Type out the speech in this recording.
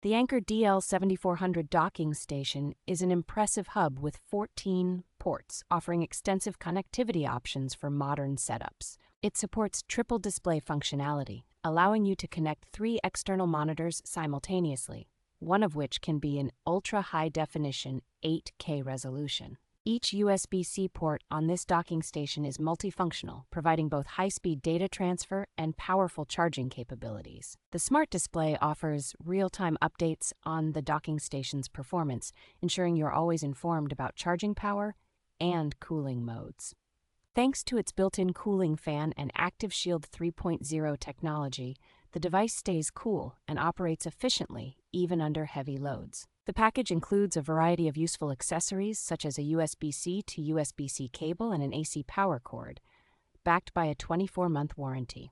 The Anker DL7400 Docking Station is an impressive hub with 14 ports, offering extensive connectivity options for modern setups. It supports triple display functionality, allowing you to connect 3 external monitors simultaneously, one of which can be an ultra-high-definition 8K resolution. Each USB-C port on this docking station is multifunctional, providing both high-speed data transfer and powerful charging capabilities. The smart display offers real-time updates on the docking station's performance, ensuring you're always informed about charging power and cooling modes. Thanks to its built-in cooling fan and ActiveShield 3.0 technology, the device stays cool and operates efficiently even under heavy loads. The package includes a variety of useful accessories such as a USB-C to USB-C cable and an AC power cord, backed by a 24-month warranty.